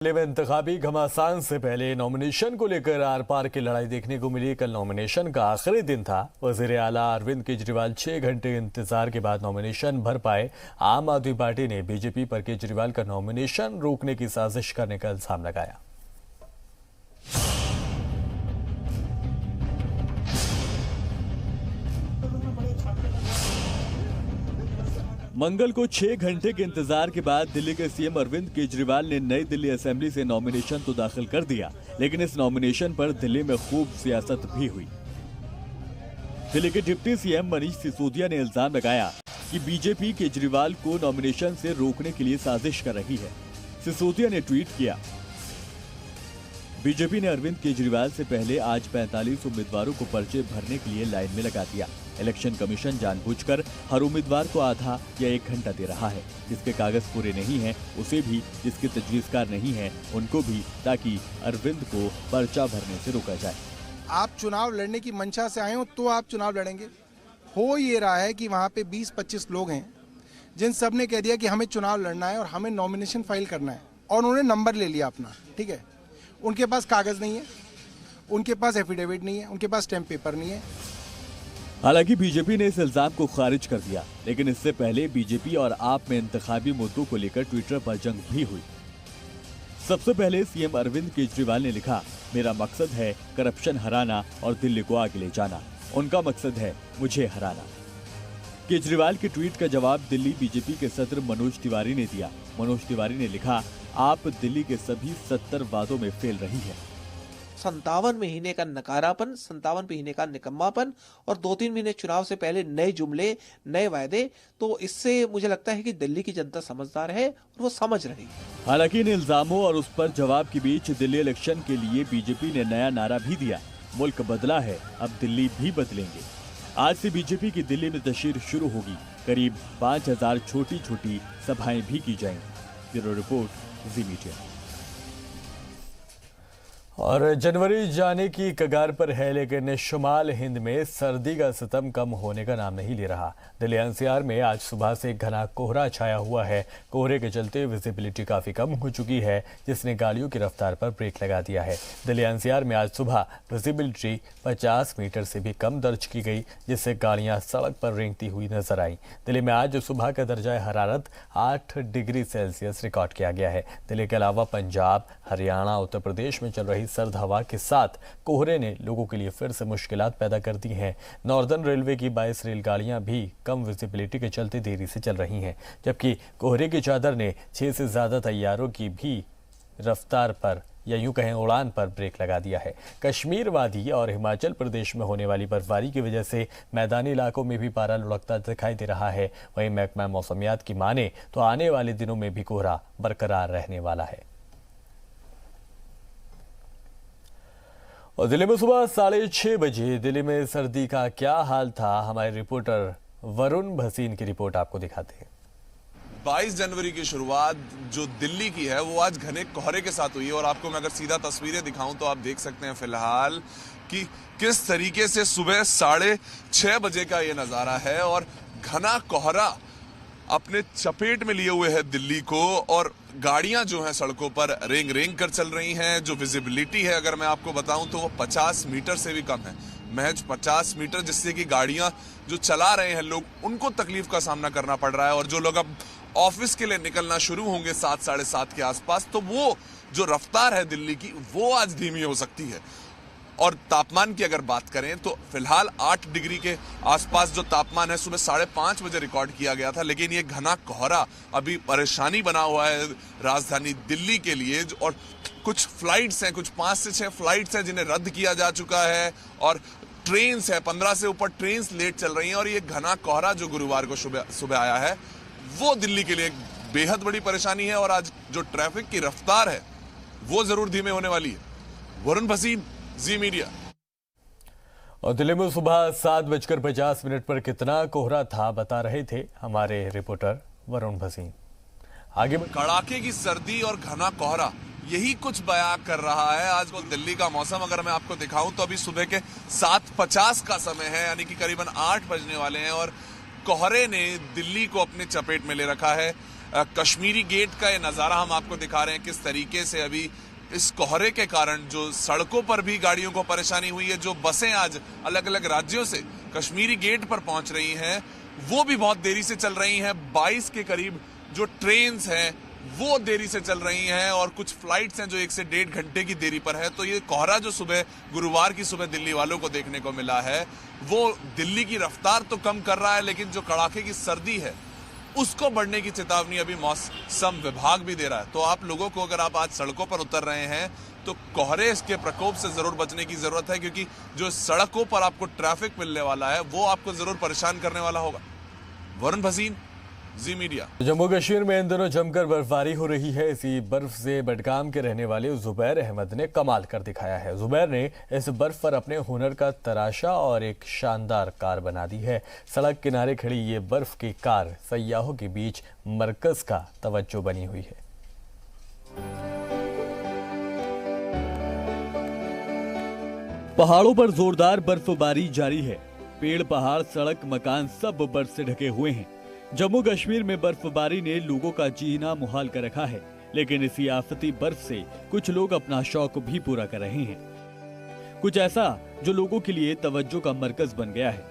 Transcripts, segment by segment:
दिल्ली में इंतखाबी घमासान से पहले नॉमिनेशन को लेकर आर पार की लड़ाई देखने को मिली। कल नॉमिनेशन का आखिरी दिन था। वजीर आला अरविंद केजरीवाल 6 घंटे इंतजार के बाद नॉमिनेशन भर पाए। आम आदमी पार्टी ने बीजेपी पर केजरीवाल का नॉमिनेशन रोकने की साजिश करने का इल्जाम लगाया। मंगल को 6 घंटे के इंतजार के बाद दिल्ली के सीएम अरविंद केजरीवाल ने नई दिल्ली असेंबली से नॉमिनेशन तो दाखिल कर दिया, लेकिन इस नॉमिनेशन पर दिल्ली में खूब सियासत भी हुई। दिल्ली के डिप्टी सीएम मनीष सिसोदिया ने इल्जाम लगाया कि बीजेपी केजरीवाल को नॉमिनेशन से रोकने के लिए साजिश कर रही है। सिसोदिया ने ट्वीट किया, बीजेपी ने अरविंद केजरीवाल से पहले आज 45 उम्मीदवारों को पर्चे भरने के लिए लाइन में लगा दिया। इलेक्शन कमीशन जानबूझकर हर उम्मीदवार को आधा या 1 घंटा दे रहा है। जिसके कागज पूरे नहीं हैं उसे भी, जिसके तजवीज़कार नहीं हैं उनको भी, ताकि अरविंद को पर्चा भरने से रोका जाए। आप चुनाव लड़ने की मंशा से आए हो तो आप चुनाव लड़ेंगे। हो ये रहा है कि वहाँ पे 20-25 लोग हैं जिन सब ने कह दिया कि हमें चुनाव लड़ना है और हमें नॉमिनेशन फाइल करना है, और उन्होंने नंबर ले लिया अपना, ठीक है। उनके पास कागज नहीं है, उनके पास एफिडेविट नहीं है, उनके पास स्टैम्प पेपर नहीं है। हालांकि बीजेपी ने इस इल्जाम को खारिज कर दिया, लेकिन इससे पहले बीजेपी और आप में इंतखाबी मुद्दों को लेकर ट्विटर पर जंग भी हुई। सबसे पहले सीएम अरविंद केजरीवाल ने लिखा, मेरा मकसद है करप्शन हराना और दिल्ली को आगे ले जाना। उनका मकसद है मुझे हराना। केजरीवाल के ट्वीट का जवाब दिल्ली बीजेपी के सदर मनोज तिवारी ने दिया। मनोज तिवारी ने लिखा, आप दिल्ली के सभी 70 वादों में फेल रही है। 57 महीने का नकारापन, 57 महीने का निकम्मापन और 2-3 महीने चुनाव से पहले नए जुमले, नए वायदे। तो इससे मुझे लगता है कि दिल्ली की जनता समझदार है और वो समझ रही है। हालांकि इन इल्जामों और उस पर जवाब के बीच दिल्ली इलेक्शन के लिए बीजेपी ने नया नारा भी दिया, मुल्क बदला है, अब दिल्ली भी बदलेंगे। आज से बीजेपी की दिल्ली में तशरीह शुरू होगी। करीब 5000 छोटी छोटी सभाएं भी की जाएंगी। ब्यूरो रिपोर्ट, जी मीडिया। और जनवरी जाने की कगार पर है, लेकिन शुमाल हिंद में सर्दी का सितम कम होने का नाम नहीं ले रहा। दिल्ली एनसीआर में आज सुबह से घना कोहरा छाया हुआ है। कोहरे के चलते विजिबिलिटी काफी कम हो चुकी है, जिसने गाड़ियों की रफ्तार पर ब्रेक लगा दिया है। दिल्ली एनसीआर में आज सुबह विजिबिलिटी 50 मीटर से भी कम दर्ज की गई, जिससे गाड़ियां सड़क पर रेंगती हुई नजर आई। दिल्ली में आज सुबह का दर्जा हरारत 8 डिग्री सेल्सियस रिकॉर्ड किया गया है। दिल्ली के अलावा पंजाब, हरियाणा, उत्तर प्रदेश में चल रही सर्द हवा के साथ कोहरे ने लोगों के लिए फिर से मुश्किलात पैदा कर दी हैं। नॉर्दर्न रेलवे की 22 रेलगाड़ियां भी कम विजिबिलिटी के चलते देरी से चल रही हैं, जबकि कोहरे की चादर ने 6 से ज्यादा तैयारों की भी रफ्तार पर, या यूं कहें उड़ान पर, ब्रेक लगा दिया है। कश्मीर वादी और हिमाचल प्रदेश में होने वाली बर्फबारी की वजह से मैदानी इलाकों में भी पारा लुढ़कता दिखाई दे रहा है। वहीं महकमा मौसमियात की माने तो आने वाले दिनों में भी कोहरा बरकरार रहने वाला है। और दिल्ली में सुबह 6:30 बजे दिल्ली में सर्दी का क्या हाल था, हमारे रिपोर्टर वरुण भसीन की रिपोर्ट आपको दिखाते हैं। 22 जनवरी की शुरुआत जो दिल्ली की है वो आज घने कोहरे के साथ हुई है। और आपको मैं अगर सीधा तस्वीरें दिखाऊं तो आप देख सकते हैं फिलहाल कि किस तरीके से सुबह 6:30 बजे का ये नज़ारा है और घना कोहरा अपने चपेट में लिए हुए है दिल्ली को। और गाड़ियां जो हैं सड़कों पर रेंग रेंग कर चल रही हैं। जो विजिबिलिटी है अगर मैं आपको बताऊं तो वो 50 मीटर से भी कम है, महज 50 मीटर, जिससे कि गाड़ियां जो चला रहे हैं लोग, उनको तकलीफ का सामना करना पड़ रहा है। और जो लोग अब ऑफिस के लिए निकलना शुरू होंगे 7, 7:30 के आसपास, तो वो जो रफ्तार है दिल्ली की वो आज धीमी हो सकती है। और तापमान की अगर बात करें तो फिलहाल 8 डिग्री के आसपास जो तापमान है सुबह 5:30 बजे रिकॉर्ड किया गया था। लेकिन ये घना कोहरा अभी परेशानी बना हुआ है राजधानी दिल्ली के लिए। और कुछ फ्लाइट्स हैं, कुछ 5 से 6 फ्लाइट्स हैं जिन्हें रद्द किया जा चुका है। और ट्रेन्स है, 15 से ऊपर ट्रेन्स लेट चल रही हैं। और ये घना कोहरा जो गुरुवार को सुबह आया है वो दिल्ली के लिए एक बेहद बड़ी परेशानी है। और आज जो ट्रैफिक की रफ्तार है वो जरूर धीमे होने वाली है। वरुण भसीन, जी मीडिया। और दिल्ली में सुबह 7:50 पर कितना कोहरा था बता रहे थे हमारे रिपोर्टर वरुण भसीन। आगे कड़ाके की सर्दी और घना कोहरा यही कुछ बयां कर रहा है आज को दिल्ली का मौसम। अगर मैं आपको दिखाऊं तो अभी सुबह के 7:50 का समय है, यानी कि करीबन 8 बजने वाले हैं। और कोहरे ने दिल्ली को अपने चपेट में ले रखा है। कश्मीरी गेट का ये नज़ारा हम आपको दिखा रहे हैं, किस तरीके से अभी इस कोहरे के कारण जो सड़कों पर भी गाड़ियों को परेशानी हुई है। जो बसें आज अलग अलग राज्यों से कश्मीरी गेट पर पहुंच रही हैं वो भी बहुत देरी से चल रही हैं। 22 के करीब जो ट्रेन्स हैं वो देरी से चल रही हैं और कुछ फ्लाइट्स हैं जो 1 से 1.5 घंटे की देरी पर है। तो ये कोहरा जो सुबह गुरुवार की सुबह दिल्ली वालों को देखने को मिला है वो दिल्ली की रफ्तार तो कम कर रहा है, लेकिन जो कड़ाके की सर्दी है उसको बढ़ने की चेतावनी अभी मौसम विभाग भी दे रहा है। तो आप लोगों को, अगर आप आज सड़कों पर उतर रहे हैं तो कोहरे के प्रकोप से जरूर बचने की जरूरत है, क्योंकि जो सड़कों पर आपको ट्रैफिक मिलने वाला है वो आपको जरूर परेशान करने वाला होगा। वरुण भसीन, जी मीडिया। जम्मू कश्मीर में इन दिनों जमकर बर्फबारी हो रही है। इसी बर्फ से बडगाम के रहने वाले जुबैर अहमद ने कमाल कर दिखाया है। जुबैर ने इस बर्फ पर अपने हुनर का तराशा और एक शानदार कार बना दी है। सड़क किनारे खड़ी ये बर्फ की कार सयाहों के बीच मरकज का तवज्जो बनी हुई है। पहाड़ों पर जोरदार बर्फबारी जारी है। पेड़, पहाड़, सड़क, मकान सब बर्फ से ढके हुए हैं। जम्मू कश्मीर में बर्फबारी ने लोगों का जीना मुहाल कर रखा है, लेकिन इसी आफती बर्फ से कुछ लोग अपना शौक भी पूरा कर रहे हैं। कुछ ऐसा जो लोगों के लिए तवज्जो का मरकज बन गया है।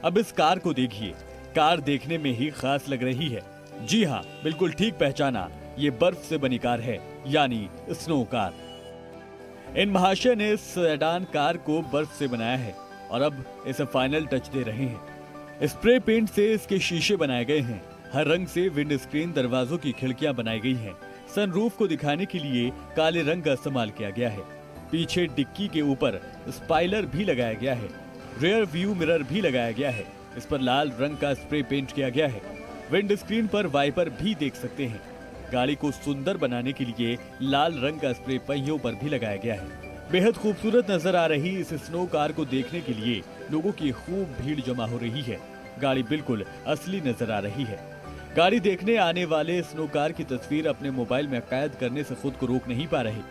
अब इस कार को देखिए। कार देखने में ही खास लग रही है। जी हाँ, बिल्कुल ठीक पहचाना, ये बर्फ से बनी कार है, यानी स्नो कार। इन महाशय ने सेडान कार को बर्फ से बनाया है और अब इसे फाइनल टच दे रहे हैं। स्प्रे पेंट से इसके शीशे बनाए गए हैं। हर रंग से विंड स्क्रीन, दरवाजों की खिड़कियां बनाई गई हैं। सनरूफ को दिखाने के लिए काले रंग का इस्तेमाल किया गया है। पीछे डिक्की के ऊपर स्पॉइलर भी लगाया गया है। रियर व्यू मिरर भी लगाया गया है। इस पर लाल रंग का स्प्रे पेंट किया गया है। विंड स्क्रीन पर वाइपर भी देख सकते हैं। गाड़ी को सुंदर बनाने के लिए लाल रंग का स्प्रे पहियों पर भी लगाया गया है। बेहद खूबसूरत नजर आ रही इस स्नो कार को देखने के लिए लोगों की खूब भीड़ जमा हो रही है। गाड़ी बिल्कुल असली नजर आ रही है। गाड़ी देखने आने वाले स्नो कार की तस्वीर अपने मोबाइल में कैद करने से खुद को रोक नहीं पा रहे,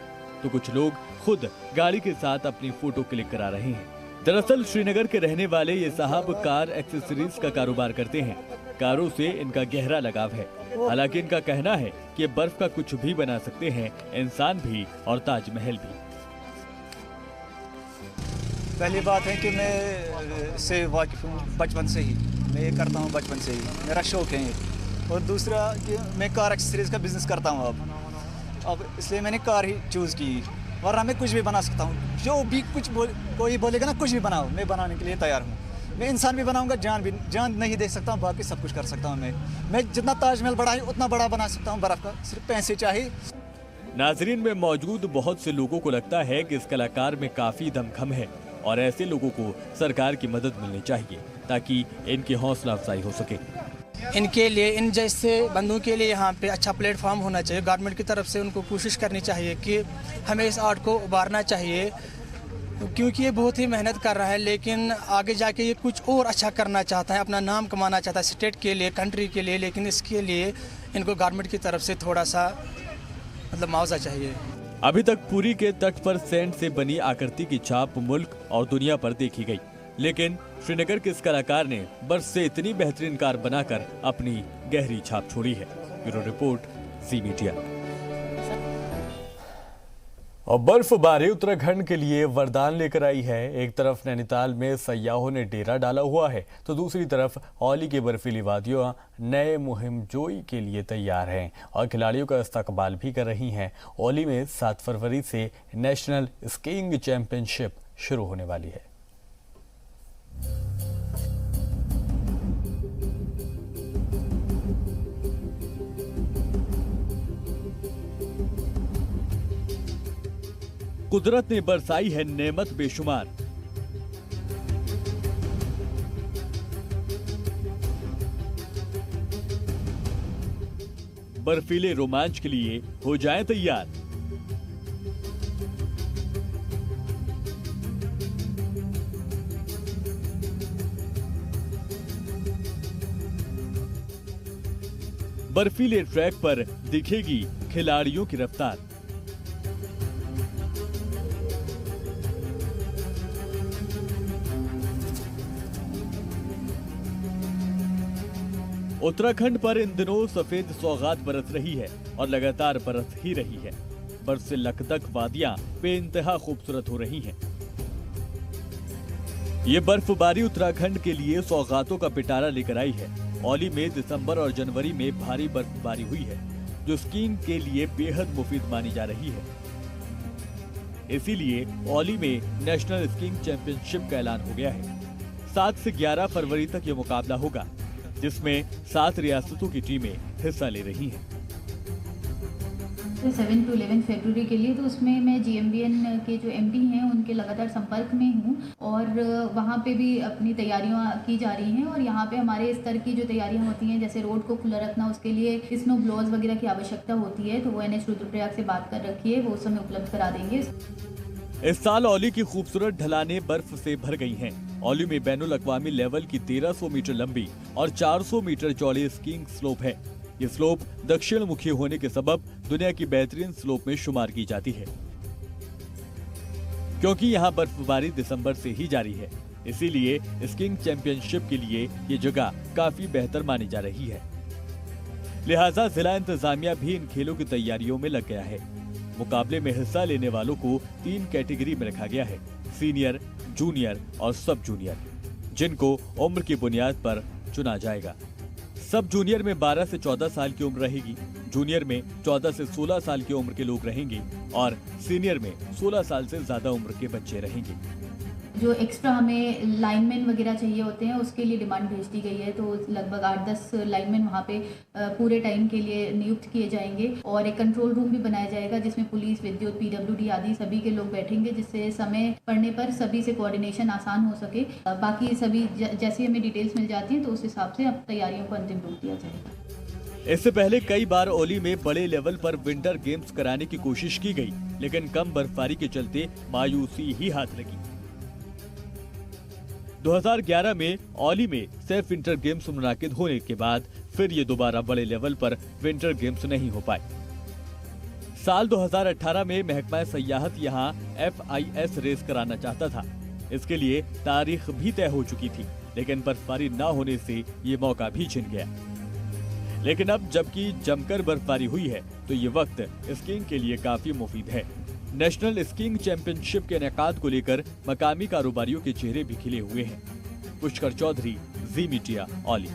तो कुछ लोग खुद गाड़ी के साथ अपनी फोटो क्लिक करा रहे हैं। दरअसल श्रीनगर के रहने वाले ये साहब कार एक्सेसरीज का कारोबार करते हैं। कारों से इनका गहरा लगाव है। हालांकि इनका कहना है कि ये बर्फ का कुछ भी बना सकते हैं, इंसान भी और ताजमहल भी। पहली बात है कि मैं से वाकिफ हूँ बचपन से ही। मैं ये करता हूँ बचपन से ही, मेरा शौक है ये। और दूसरा कि मैं कार एक्सेसरीज का बिजनेस करता हूँ अब इसलिए मैंने कार ही चूज़ की। वरना मैं कुछ भी बना सकता हूँ, जो भी कोई बोलेगा ना कुछ भी बनाओ, मैं बनाने के लिए तैयार हूँ। मैं इंसान भी बनाऊंगा, जान नहीं दे सकता हूँ, बाकी सब कुछ कर सकता हूँ। मैं जितना ताजमहल बड़ा है उतना बड़ा बना सकता हूँ बर्फ का, सिर्फ पैसे चाहिए। नाजरीन में मौजूद बहुत से लोगों को लगता है कि इस कलाकार में काफी दमखम है और ऐसे लोगों को सरकार की मदद मिलनी चाहिए ताकि इनकी हौसला अफजाई हो सके। इनके लिए, इन जैसे बंदों के लिए यहाँ पे अच्छा प्लेटफॉर्म होना चाहिए। गवर्नमेंट की तरफ से उनको कोशिश करनी चाहिए कि हमें इस आर्ट को उभारना चाहिए, क्योंकि ये बहुत ही मेहनत कर रहा है, लेकिन आगे जाके ये कुछ और अच्छा करना चाहता है, अपना नाम कमाना चाहता है स्टेट के लिए, कंट्री के लिए। लेकिन इसके लिए इनको गवर्नमेंट की तरफ से थोड़ा सा मतलब मुआवजा चाहिए। अभी तक पुरी के तट पर सैंड से बनी आकृति की छाप मुल्क और दुनिया पर देखी गई, लेकिन श्रीनगर के इस कलाकार ने बर्फ से इतनी बेहतरीन कार बनाकर अपनी गहरी छाप छोड़ी है। ब्यूरो रिपोर्ट, जी मीडिया। और बर्फबारी उत्तराखंड के लिए वरदान लेकर आई है। एक तरफ नैनीताल में सयाहों ने डेरा डाला हुआ है, तो दूसरी तरफ औली की बर्फीली वादियां नए मुहिमजोई के लिए तैयार हैं और खिलाड़ियों का इस्तकबाल भी कर रही हैं। औली में 7 फरवरी से नेशनल स्कीइंग चैंपियनशिप शुरू होने वाली है। कुदरत ने बरसाई है नेमत बेशुमार। बर्फीले रोमांच के लिए हो जाएं तैयार। बर्फीले ट्रैक पर दिखेगी खिलाड़ियों की रफ्तार। उत्तराखंड पर इन दिनों सफेद सौगात बरस रही है और लगातार बरस ही रही है। बर्फ से लकदक वादियां बेइंतहा खूबसूरत हो रही हैं। ये बर्फबारी उत्तराखंड के लिए सौगातों का पिटारा लेकर आई है। औली में दिसंबर और जनवरी में भारी बर्फबारी हुई है, जो स्कीइंग के लिए बेहद मुफीद मानी जा रही है। इसीलिए औली में नेशनल स्कीइंग चैंपियनशिप का ऐलान हो गया है। 7 से 11 फरवरी तक ये मुकाबला होगा, जिसमें 7 रियासतों की टीमें हिस्सा ले रही हैं। 7 to 11 फरवरी के लिए, तो उसमें मैं GMBN के जो MD हैं उनके लगातार संपर्क में हूँ और वहाँ पे भी अपनी तैयारियाँ की जा रही हैं। और यहाँ पे हमारे स्तर की जो तैयारियाँ होती हैं, जैसे रोड को खुला रखना, उसके लिए स्नो ब्लोअर्स वगैरह की आवश्यकता होती है, तो वो NH रुद्रप्रयाग से बात कर रखी है, वो समय उपलब्ध करा देंगे। इस साल औली की खूबसूरत ढलानें बर्फ से भर गई हैं। औली में बैनुल अक़वामी लेवल की 1300 मीटर लंबी और 400 मीटर चौड़ी स्कीइंग स्लोप है। ये स्लोप दक्षिण मुखी होने के सबब दुनिया की बेहतरीन स्लोप में शुमार की जाती है। क्योंकि यहाँ बर्फबारी दिसंबर से ही जारी है, इसीलिए स्कीइंग चैंपियनशिप के लिए ये जगह काफी बेहतर मानी जा रही है। लिहाजा जिला इंतजामिया भी इन खेलों की तैयारियों में लग गया है। मुकाबले में हिस्सा लेने वालों को 3 कैटेगरी में रखा गया है: सीनियर, जूनियर और सब जूनियर, जिनको उम्र की बुनियाद पर चुना जाएगा। सब जूनियर में 12 से 14 साल की उम्र रहेगी, जूनियर में 14 से 16 साल की उम्र के लोग रहेंगे और सीनियर में 16 साल से ज्यादा उम्र के बच्चे रहेंगे। जो एक्स्ट्रा हमें लाइनमैन वगैरह चाहिए होते हैं, उसके लिए डिमांड भेज दी गई है, तो लगभग 8-10 लाइनमैन वहाँ पे पूरे टाइम के लिए नियुक्त किए जाएंगे और एक कंट्रोल रूम भी बनाया जाएगा, जिसमें पुलिस, विद्युत, PWD आदि सभी के लोग बैठेंगे, जिससे समय पड़ने पर सभी से कोऑर्डिनेशन आसान हो सके। बाकी सभी जैसे हमें डिटेल्स मिल जाती हैं, तो उस हिसाब से अब तैयारियों को अंतिम रूप दिया जाएगा। इससे पहले कई बार औली में बड़े लेवल पर विंटर गेम्स कराने की कोशिश की गई, लेकिन कम बर्फबारी के चलते मायूसी ही हाथ लगी। 2011 में औली में सेफ विंटर गेम्स मुनाकिद होने के बाद फिर ये दोबारा बड़े लेवल पर विंटर गेम्स नहीं हो पाए। साल 2018 में महकमा सयाहत यहाँ FIS रेस कराना चाहता था। इसके लिए तारीख भी तय हो चुकी थी, लेकिन बर्फबारी न होने से ये मौका भी छिन गया। लेकिन अब जबकि जमकर बर्फबारी हुई है, तो ये वक्त स्कीइंग के लिए काफी मुफीद है। नेशनल स्कीइंग चैंपियनशिप के इनेकाद को लेकर मकामी कारोबारियों के चेहरे भी खिले हुए हैं। पुष्कर चौधरी, जी मीडिया, औली।